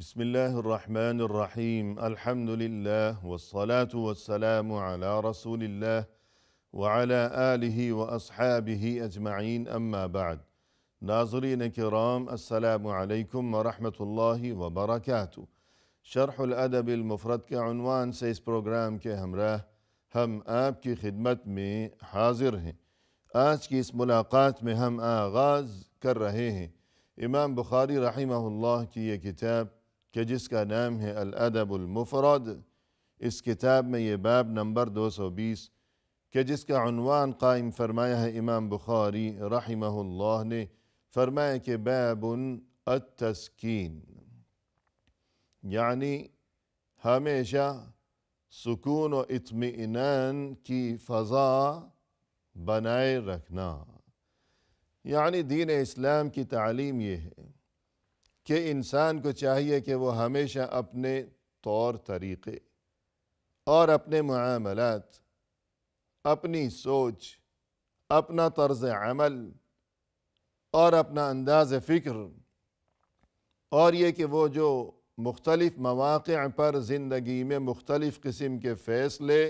بسم الله الرحمن الرحيم الحمد لله والصلاة والسلام على رسول الله وعلى آله وأصحابه أجمعين أما بعد ناظرین کرام السلام علیکم ورحمۃ اللہ وبرکاتہ۔ شرح الادب المفرد کے عنوان سے اس پروگرام کے ہمراہ ہم آپ کی خدمت میں حاضر ہیں۔ آج کی اس ملاقات میں ہم آغاز کر رہے ہیں امام بخاری رحمہ اللہ کی یہ کتاب کہ جس کا نام ہے الادب المفرد۔ اس کتاب میں یہ باب نمبر 220 کہ جس کا عنوان قائم فرمایا ہے امام بخاری رحمہ اللہ نے، فرمایا کہ باب التسکین، یعنی ہمیشہ سکون و اطمئنان کی فضا بنائے رکھنا۔ یعنی دین اسلام کی تعلیم یہ ہے کہ انسان کو چاہیے کہ وہ ہمیشہ اپنے طور طریقے اور اپنے معاملات، اپنی سوچ، اپنا طرز عمل اور اپنا انداز فکر، اور یہ کہ وہ جو مختلف مواقع پر زندگی میں مختلف قسم کے فیصلے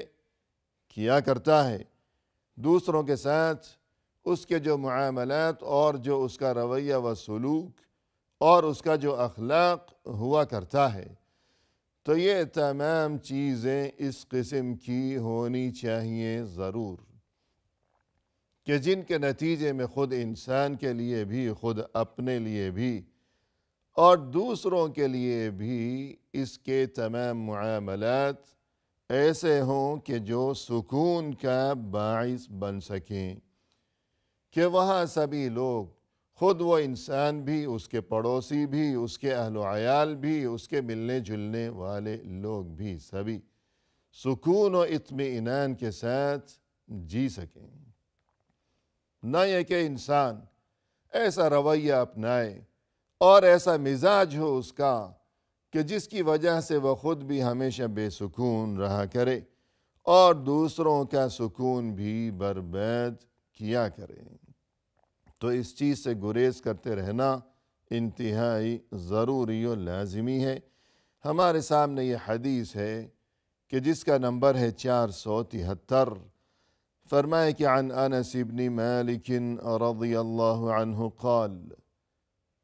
کیا کرتا ہے، دوسروں کے ساتھ اس کے جو معاملات اور جو اس کا رویہ و سلوک اور اس کا جو اخلاق ہوا کرتا ہے، تو یہ تمام چیزیں اس قسم کی ہونی چاہیے ضرور، کہ جن کے نتیجے میں خود انسان کے لیے بھی، خود اپنے لیے بھی اور دوسروں کے لیے بھی اس کے تمام معاملات ایسے ہوں کہ جو سکون کا باعث بن سکیں، کہ وہاں سبھی لوگ، خود وہ انسان بھی، اس کے پڑوسی بھی، اس کے اہل و عیال بھی، اس کے ملنے جلنے والے لوگ بھی، سبھی سکون و اطمئنان کے ساتھ جی سکیں۔ نہ یہ کہ انسان ایسا رویہ اپنائے اور ایسا مزاج ہو اس کا کہ جس کی وجہ سے وہ خود بھی ہمیشہ بے سکون رہا کرے اور دوسروں کا سکون بھی برباد کیا کرے۔ تو اس چیز سے گریز کرتے رہنا انتہائی ضروری و لازمی ہے۔ ہمارے سامنے یہ حدیث ہے کہ جس کا نمبر ہے 473۔ فرمائے کہ عن انس بن مالک رضی اللہ عنہ قال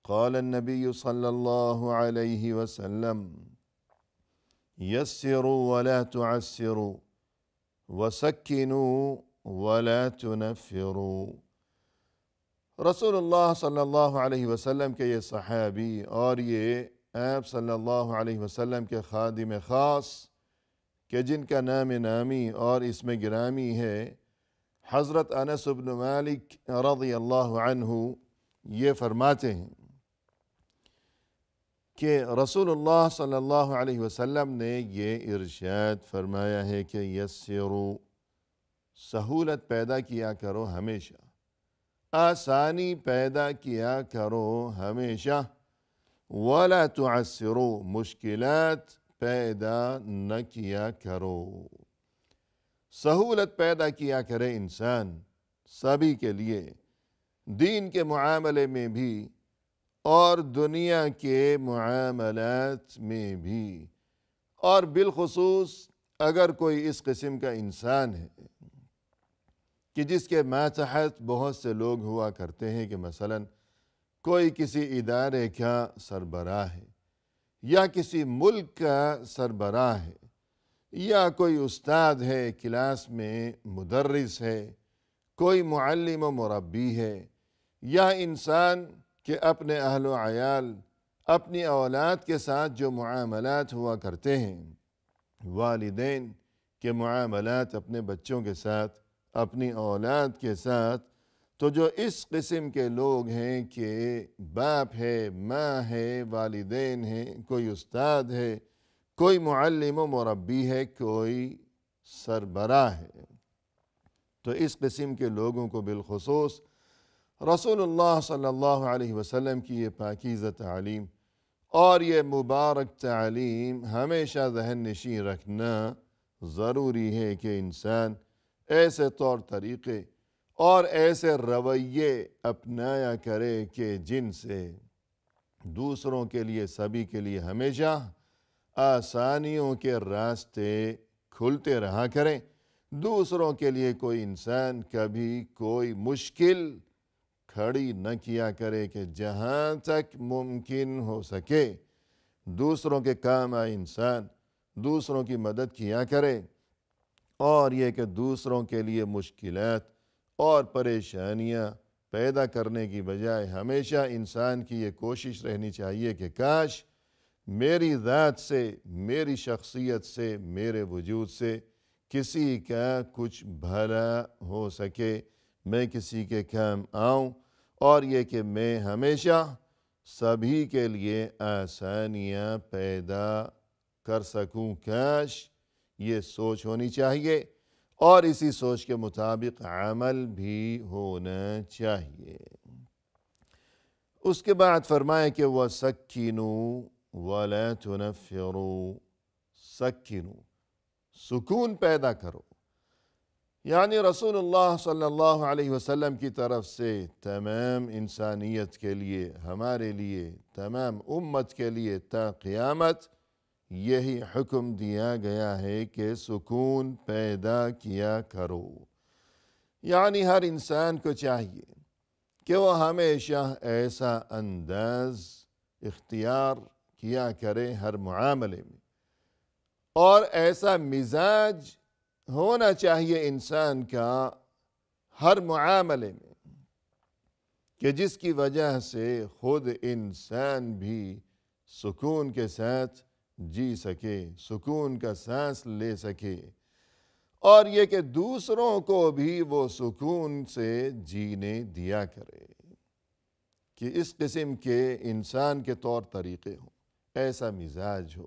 قال النبی صلی اللہ علیہ وسلم یسروا ولا تعسروا وسکنوا ولا تنفروا۔ رسول اللہ صلی اللہ علیہ وسلم کے یہ صحابی اور یہ آپ صلی اللہ علیہ وسلم کے خادم خاص کہ جن کا نام نامی اور اسم گرامی ہے حضرت انس بن مالک رضی اللہ عنہ، یہ فرماتے ہیں کہ رسول اللہ صلی اللہ علیہ وسلم نے یہ ارشاد فرمایا ہے کہ یسروا، سہولت پیدا کیا کرو ہمیشہ، آسانی پیدا کیا کرو ہمیشہ، ولا تعسروا، مشکلات پیدا نہ کیا کرو۔ سہولت پیدا کیا کرے انسان سبھی کے لیے، دین کے معاملے میں بھی اور دنیا کے معاملات میں بھی، اور بالخصوص اگر کوئی اس قسم کا انسان ہے کہ جس کے ماتحت بہت سے لوگ ہوا کرتے ہیں، کہ مثلا کوئی کسی ادارے کا سربراہ ہے یا کسی ملک کا سربراہ ہے یا کوئی استاد ہے، کلاس میں مدرس ہے، کوئی معلم و مربی ہے، یا انسان کہ اپنے اہل و عیال، اپنی اولاد کے ساتھ جو معاملات ہوا کرتے ہیں، والدین کے معاملات اپنے بچوں کے ساتھ، اپنی اولاد کے ساتھ، تو جو اس قسم کے لوگ ہیں کہ باپ ہے، ماں ہے، والدین ہیں، کوئی استاد ہے، کوئی معلم و مربی ہے، کوئی سربراہ ہے، تو اس قسم کے لوگوں کو بالخصوص رسول اللہ صلی اللہ علیہ وسلم کی یہ پاکیزہ تعلیم اور یہ مبارک تعلیم ہمیشہ ذہن نشین رکھنا ضروری ہے کہ انسان ایسے طور طریقے اور ایسے رویے اپنایا کرے کہ جن سے دوسروں کے لیے، سبھی کے لیے ہمیشہ آسانیوں کے راستے کھلتے رہا کریں۔ دوسروں کے لیے کوئی انسان کبھی کوئی مشکل کھڑی نہ کیا کرے کہ جہاں تک ممکن ہو سکے دوسروں کے کام آئے انسان دوسروں کی مدد کیا کرے، اور یہ کہ دوسروں کے لیے مشکلات اور پریشانیاں پیدا کرنے کی بجائے ہمیشہ انسان کی یہ کوشش رہنی چاہیے کہ کاش میری ذات سے، میری شخصیت سے، میرے وجود سے کسی کا کچھ بھلا ہو سکے، میں کسی کے کام آؤں، اور یہ کہ میں ہمیشہ سبھی کے لیے آسانیاں پیدا کر سکوں۔ کاش یہ سوچ ہونی چاہیے، اور اسی سوچ کے مطابق عمل بھی ہونا چاہیے۔ اس کے بعد فرمائے کہ وَسَكِّنُوا وَلَا تُنَفِّرُوا، سکینوا، سکون پیدا کرو، یعنی رسول اللہ صلی اللہ علیہ وسلم کی طرف سے تمام انسانیت کے لیے، ہمارے لیے، تمام امت کے لیے تا قیامت یہی حکم دیا گیا ہے کہ سکون پیدا کیا کرو۔ یعنی ہر انسان کو چاہیے کہ وہ ہمیشہ ایسا انداز اختیار کیا کرے ہر معاملے میں، اور ایسا مزاج ہونا چاہیے انسان کا ہر معاملے میں کہ جس کی وجہ سے خود انسان بھی سکون کے ساتھ جی سکے، سکون کا سانس لے سکے، اور یہ کہ دوسروں کو بھی وہ سکون سے جینے دیا کرے، کہ اس قسم کے انسان کے طور طریقے ہوں، ایسا مزاج ہو،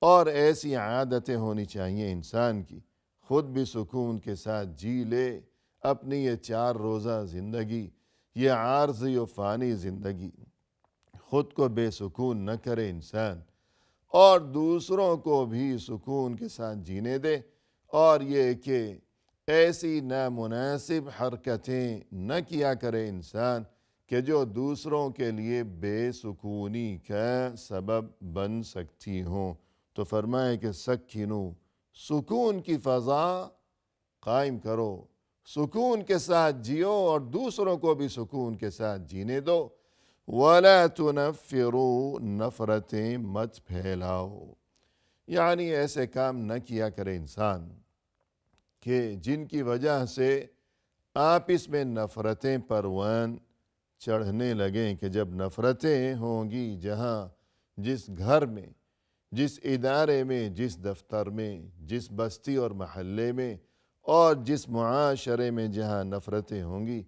اور ایسی عادتیں ہونی چاہیے انسان کی، خود بھی سکون کے ساتھ جی لے اپنی یہ 4 روزہ زندگی، یہ عارضی و فانی زندگی، خود کو بے سکون نہ کرے انسان، اور دوسروں کو بھی سکون کے ساتھ جینے دے، اور یہ کہ ایسی نامناسب حرکتیں نہ کیا کرے انسان کہ جو دوسروں کے لیے بے سکونی کا سبب بن سکتی ہوں۔ تو فرمائے کہ سکینو، سکون کی فضا قائم کرو، سکون کے ساتھ جیو، اور دوسروں کو بھی سکون کے ساتھ جینے دو۔ وَلَا تُنَفِّرُوا، نفرتیں مت پھیلاؤ، یعنی ایسے کام نہ کیا کرے انسان کہ جن کی وجہ سے آپس میں نفرتیں پروان چڑھنے لگیں، کہ جب نفرتیں ہوں گی جہاں، جس گھر میں، جس ادارے میں، جس دفتر میں، جس بستی اور محلے میں، اور جس معاشرے میں جہاں نفرتیں ہوں گی،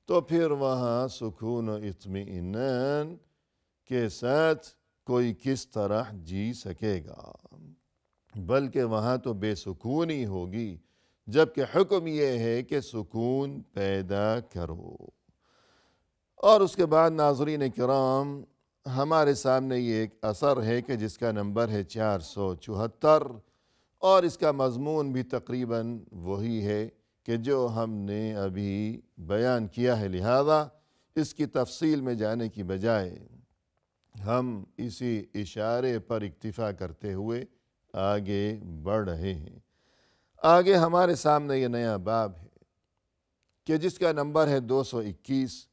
تو پھر وہاں سکون و اطمینان کے ساتھ کوئی کس طرح جی سکے گا، بلکہ وہاں تو بے سکونی ہوگی، جبکہ حکم یہ ہے کہ سکون پیدا کرو۔ اور اس کے بعد ناظرین کرام، ہمارے سامنے یہ ایک اثر ہے کہ جس کا نمبر ہے 474، اور اس کا مضمون بھی تقریباً وہی ہے کہ جو ہم نے ابھی بیان کیا ہے، لہذا اس کی تفصیل میں جانے کی بجائے ہم اسی اشارے پر اکتفا کرتے ہوئے آگے بڑھ رہے ہیں۔ آگے ہمارے سامنے یہ نیا باب ہے کہ جس کا نمبر ہے 221،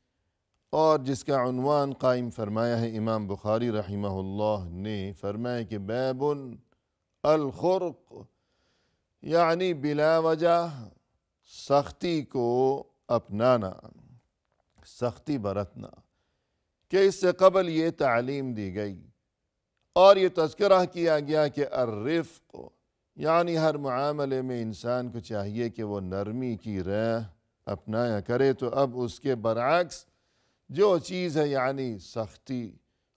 اور جس کا عنوان قائم فرمایا ہے امام بخاری رحمہ اللہ نے، فرمایا کہ باب الخرق، یعنی بلا وجہ سختی کو اپنانا، سختی برتنا، کہ اس سے قبل یہ تعلیم دی گئی اور یہ تذکرہ کیا گیا کہ الرفق، یعنی ہر معاملے میں انسان کو چاہیے کہ وہ نرمی کی راہ اپنایا کرے، تو اب اس کے برعکس جو چیز ہے یعنی سختی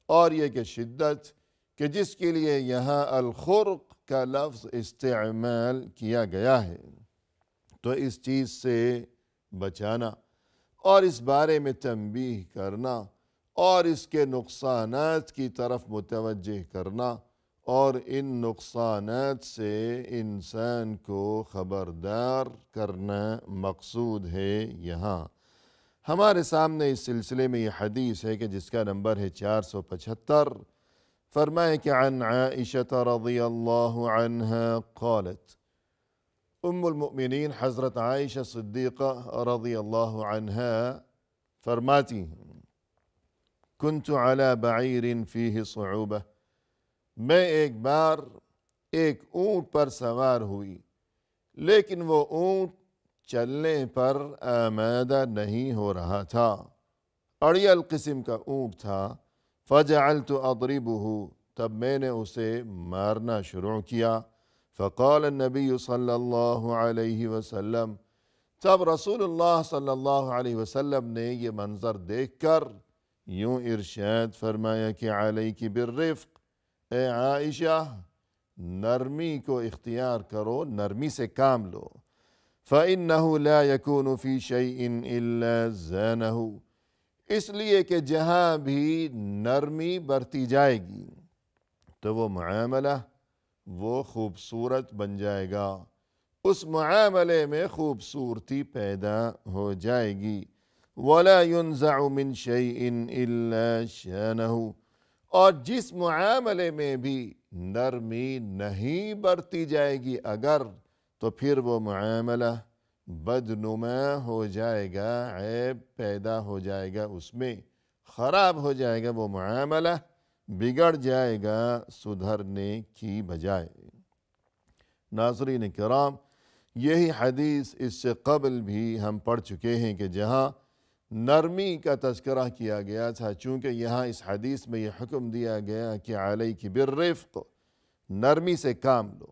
اور یہ کہ شدت، کہ جس کے لیے یہاں الخرق کا لفظ استعمال کیا گیا ہے، تو اس چیز سے بچانا اور اس بارے میں تنبیہ کرنا اور اس کے نقصانات کی طرف متوجہ کرنا، اور ان نقصانات سے انسان کو خبردار کرنا مقصود ہے یہاں۔ ہمارے سامنے اس سلسلے میں یہ حدیث ہے کہ جس کا نمبر ہے 475. فرمائے کہ عن عائشہ رضی اللہ عنہا قالت، ام المؤمنین حضرت عائشہ صدیقہ رضی اللہ عنہا فرماتی ہیں، کنت علی بعیر فیہ صعوبہ، میں ایک بار ایک اونٹ پر سوار ہوئی، لیکن وہ اونٹ چلنے پر آمادہ نہیں ہو رہا تھا، اڑیل قسم کا اونٹ تھا. فجعلت اضربه، تب میں نے اسے مارنا شروع کیا. فقال النبی صلی اللہ علیہ وسلم، تب رسول اللہ صلی اللہ علیہ وسلم نے یہ منظر دیکھ کر یوں ارشاد فرمایا کہ علیک بالرفق، اے عائشہ نرمی کو اختیار کرو، نرمی سے کام لو. فإنه لا يكون في شيء إلا زانه، اس لیے کہ جہاں بھی نرمی برتی جائے گی تو وہ معاملہ وہ خوبصورت بن جائے گا، اس معاملے میں خوبصورتی پیدا ہو جائے گی. ولا ينزع من شيء إلا شانه، اور جس معاملے میں بھی نرمی نہیں برتی جائے گی اگر، تو پھر وہ معاملہ بدنما ہو جائے گا، عیب پیدا ہو جائے گا، اس میں خراب ہو جائے گا، وہ معاملہ بگڑ جائے گا سدھرنے کی بجائے. ناظرین کرام، یہی حدیث اس سے قبل بھی ہم پڑھ چکے ہیں کہ جہاں نرمی کا تذکرہ کیا گیا تھا، چونکہ یہاں اس حدیث میں یہ حکم دیا گیا کہ علیک بالرفق، نرمی سے کام لو،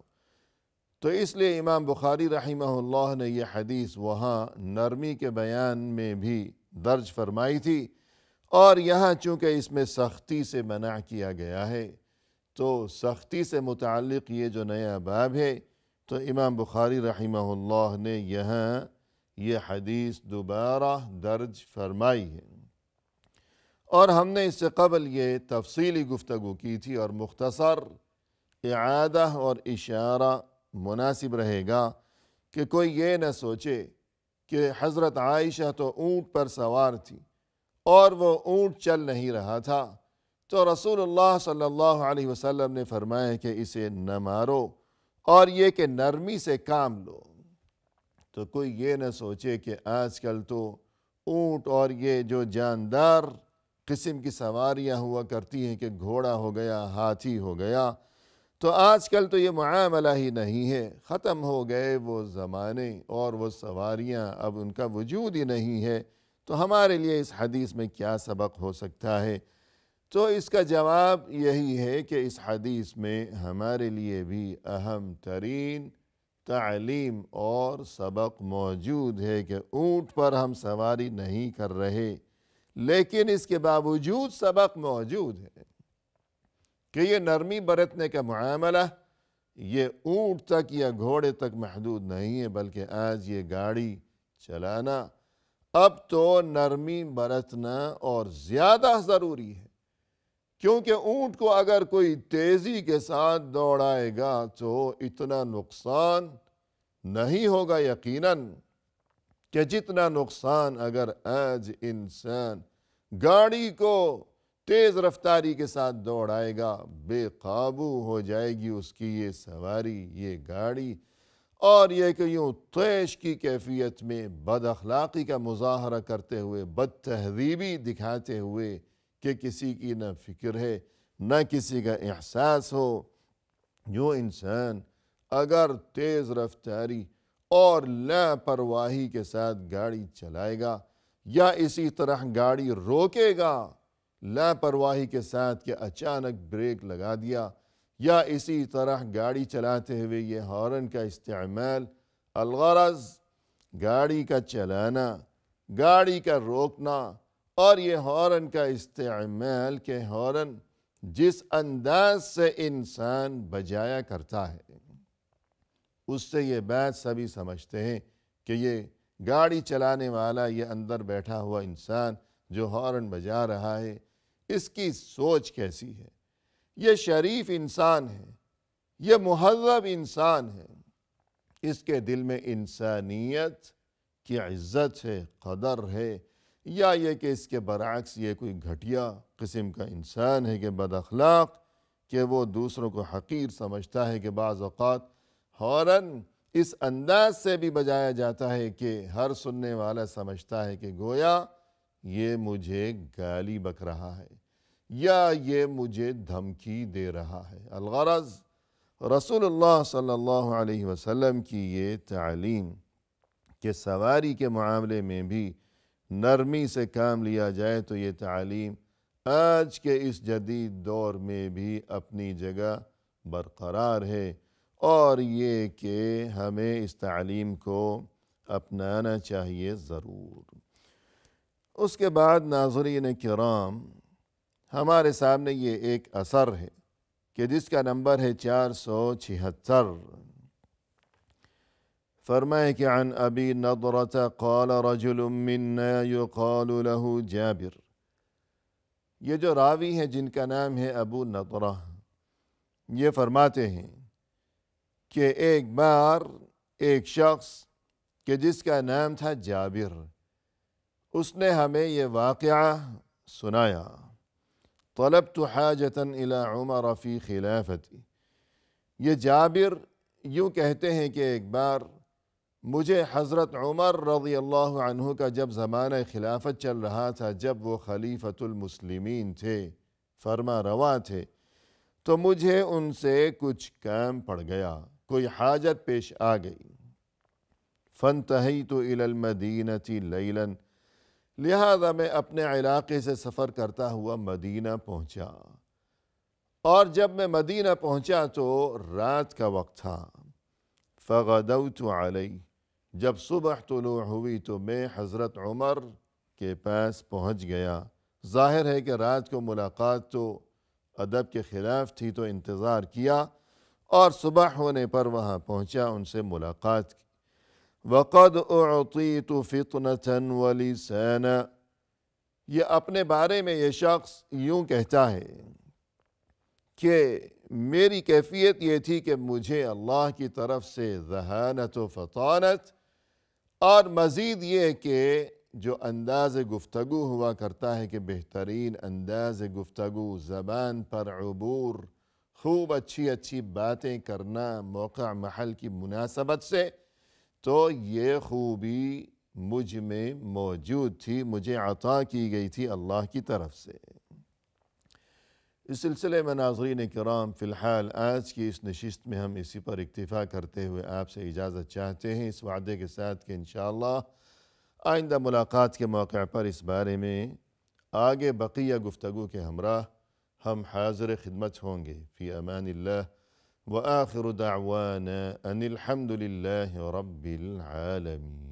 تو اس لیے امام بخاری رحمہ اللہ نے یہ حدیث وہاں نرمی کے بیان میں بھی درج فرمائی تھی، اور یہاں چونکہ اس میں سختی سے منع کیا گیا ہے تو سختی سے متعلق یہ جو نیا باب ہے تو امام بخاری رحمہ اللہ نے یہاں یہ حدیث دوبارہ درج فرمائی ہے. اور ہم نے اس سے قبل یہ تفصیلی گفتگو کی تھی، اور مختصر اعادہ اور اشارہ مناسب رہے گا کہ کوئی یہ نہ سوچے کہ حضرت عائشہ تو اونٹ پر سوار تھی اور وہ اونٹ چل نہیں رہا تھا تو رسول اللہ صلی اللہ علیہ وسلم نے فرمایا کہ اسے نہ مارو اور یہ کہ نرمی سے کام لو. تو کوئی یہ نہ سوچے کہ آج کل تو اونٹ اور یہ جو جاندار قسم کی سواریاں ہوا کرتی ہیں کہ گھوڑا ہو گیا، ہاتھی ہو گیا، تو آج کل تو یہ معاملہ ہی نہیں ہے، ختم ہو گئے وہ زمانے اور وہ سواریاں، اب ان کا وجود ہی نہیں ہے، تو ہمارے لیے اس حدیث میں کیا سبق ہو سکتا ہے؟ تو اس کا جواب یہی ہے کہ اس حدیث میں ہمارے لیے بھی اہم ترین تعلیم اور سبق موجود ہے کہ اونٹ پر ہم سواری نہیں کر رہے، لیکن اس کے باوجود سبق موجود ہے کہ یہ نرمی برتنے کا معاملہ یہ اونٹ تک یا گھوڑے تک محدود نہیں ہے، بلکہ آج یہ گاڑی چلانا اب تو نرمی برتنا اور زیادہ ضروری ہے، کیونکہ اونٹ کو اگر کوئی تیزی کے ساتھ دوڑائے گا تو اتنا نقصان نہیں ہوگا یقیناً کہ جتنا نقصان اگر آج انسان گاڑی کو تیز رفتاری کے ساتھ دوڑائے گا، بے قابو ہو جائے گی اس کی یہ سواری، یہ گاڑی، اور یہ کہ یوں طیش کی کیفیت میں بد اخلاقی کا مظاہرہ کرتے ہوئے، بد تہذیبی دکھاتے ہوئے کہ کسی کی نہ فکر ہے نہ کسی کا احساس ہو، جو انسان اگر تیز رفتاری اور لاپرواہی کے ساتھ گاڑی چلائے گا یا اسی طرح گاڑی روکے گا لاپرواہی کے ساتھ کہ اچانک بریک لگا دیا، یا اسی طرح گاڑی چلاتے ہوئے یہ ہارن کا استعمال، الغرض گاڑی کا چلانا، گاڑی کا روکنا، اور یہ ہارن کا استعمال کہ ہارن جس انداز سے انسان بجایا کرتا ہے اس سے یہ بات سبھی سمجھتے ہیں کہ یہ گاڑی چلانے والا، یہ اندر بیٹھا ہوا انسان جو ہارن بجا رہا ہے، اس کی سوچ کیسی ہے، یہ شریف انسان ہے، یہ مہذب انسان ہے، اس کے دل میں انسانیت کی عزت ہے، قدر ہے، یا یہ کہ اس کے برعکس یہ کوئی گھٹیا قسم کا انسان ہے کہ بد اخلاق، کہ وہ دوسروں کو حقیر سمجھتا ہے، کہ بعض اوقات فوراً اس انداز سے بھی بجایا جاتا ہے کہ ہر سننے والا سمجھتا ہے کہ گویا یہ مجھے گالی بک رہا ہے یا یہ مجھے دھمکی دے رہا ہے۔ الغرض رسول اللہ صلی اللہ علیہ وسلم کی یہ تعلیم کہ سواری کے معاملے میں بھی نرمی سے کام لیا جائے، تو یہ تعلیم آج کے اس جدید دور میں بھی اپنی جگہ برقرار ہے، اور یہ کہ ہمیں اس تعلیم کو اپنانا چاہیے ضرور۔ اس کے بعد ناظرین کرام، ہمارے سامنے یہ ایک اثر ہے کہ جس کا نمبر ہے 476۔ فرمائے کہ عن ابی نضرۃ قال رجل منا يقال له جابر۔ یہ جو راوی ہیں جن کا نام ہے ابو نضرہ، یہ فرماتے ہیں کہ ایک بار ایک شخص کہ جس کا نام تھا جابر، اس نے ہمیں یہ واقعہ سنایا۔ طلبت حاجة إلى عمر في خلافتی۔ یہ جابر یوں کہتے ہیں کہ ایک بار مجھے حضرت عمر رضی اللہ عنہ کا جب زمانہ خلافت چل رہا تھا، جب وہ خلیفۃ المسلمین تھے، فرما روا تھے، تو مجھے ان سے کچھ کام پڑ گیا، کوئی حاجت پیش آ گئی۔ فانتہیت الی المدینۃ لیلا، لہذا میں اپنے علاقے سے سفر کرتا ہوا مدینہ پہنچا، اور جب میں مدینہ پہنچا تو رات کا وقت تھا۔ فغدوت علیہ، جب صبح طلوع ہوئی تو میں حضرت عمر کے پاس پہنچ گیا۔ ظاہر ہے کہ رات کو ملاقات تو ادب کے خلاف تھی، تو انتظار کیا اور صبح ہونے پر وہاں پہنچا، ان سے ملاقات کی۔ وَقَدْ أُعْطِيتُ فِطْنَةً وَلِسَانًا، یہ اپنے بارے میں یہ شخص یوں کہتا ہے کہ میری کیفیت یہ تھی کہ مجھے اللہ کی طرف سے ذہانت و فطانت، اور مزید یہ کہ جو انداز گفتگو ہوا کرتا ہے کہ بہترین انداز گفتگو، زبان پر عبور، خوب اچھی باتیں کرنا موقع محل کی مناسبت سے، تو یہ خوبی مجھ میں موجود تھی، مجھے عطا کی گئی تھی اللہ کی طرف سے۔ اس سلسلے میں ناظرین کرام، فی الحال آج کی اس نشست میں ہم اسی پر اکتفا کرتے ہوئے آپ سے اجازت چاہتے ہیں، اس وعدے کے ساتھ کہ انشاءاللہ آئندہ ملاقات کے موقع پر اس بارے میں آگے بقیہ گفتگو کے ہمراہ ہم حاضر خدمت ہوں گے۔ فی امان اللہ، وآخر دعوانا ان الحمد للہ رب العالمین۔